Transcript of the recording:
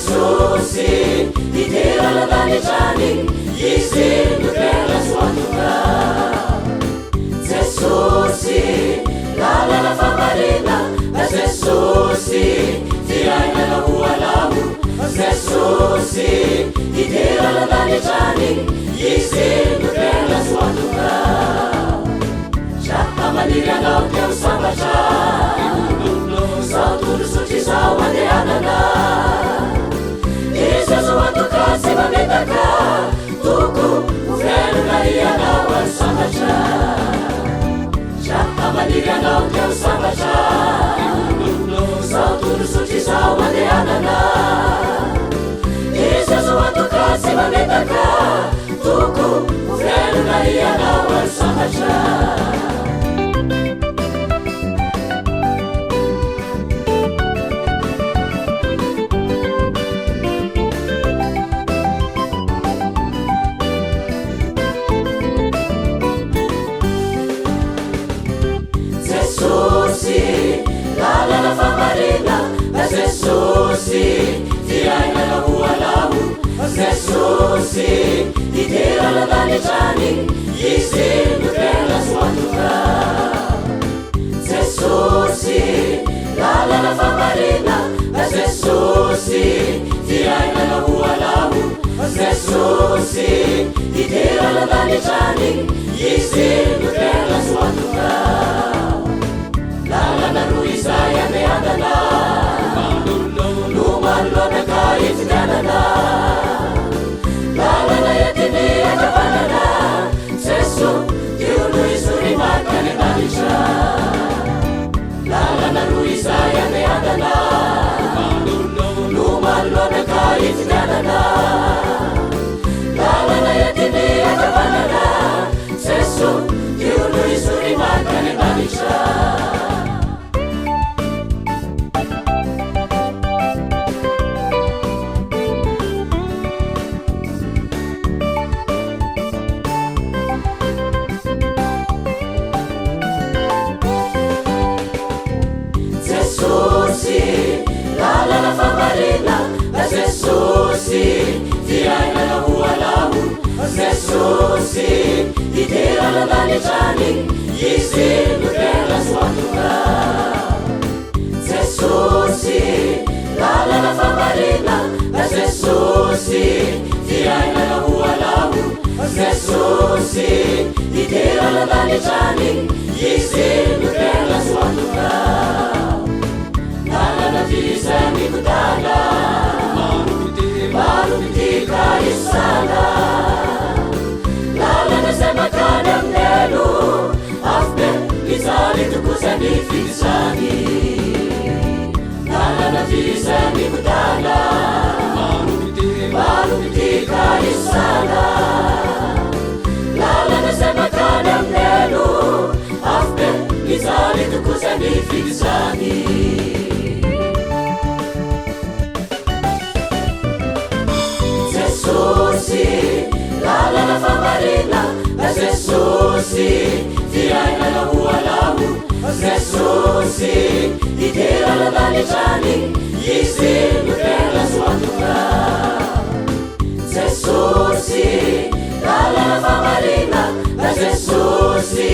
jesosy iteranadanitrany izy noterasoatoka jesosy lalana famarina jesosy fiainana hoalamo jesosy iteranadanitrany izy noterasoatoka amaniry anao teo sambatra sao tolosotry zao andehanana izazo antoka tsy mametaka toko ovelona ianao any sambatra sa amaniry anao teo sambatra sao tolosotry zao andehanana izazo antoka tsy mametaka toko ovelona ianao any sambatra lalana famarina jesosy fiainana hoalamo jesosy iteranadanitrany izy noterasoatoka jesosy lalana famarina jesosy fiainana hoalamo jesosy iteranadanitrany izy noterasoatoka lalana ro izay andehanana no manoloanaka itinanana lalana etiny akavanana jeso io no izory makany andanitra lalana ro izay andehanana no manoloanaka itinanana lalana etiny akavanana jeso io no izory makany andanitra lalana famarina jesosy fiainana hoalamo jesosy iteranadanitrany izy noterasoatoka jesosy lalana famarina jesosy fiainana hoalamo jesosy iteranadanitrany izy noterasoatoka lalana vizany kotala maromitika isana lalana zay makany aminelo afobe izany tokozany fidisany lalana vizany kotala maromitika isana lalana zay makany aminelo afobe izany tokozany fidisany lalana famarina jesosy fiainana hoalamo jesosy iteranadanitrany izy noterasoatoka jesosy lalana famarina jesosy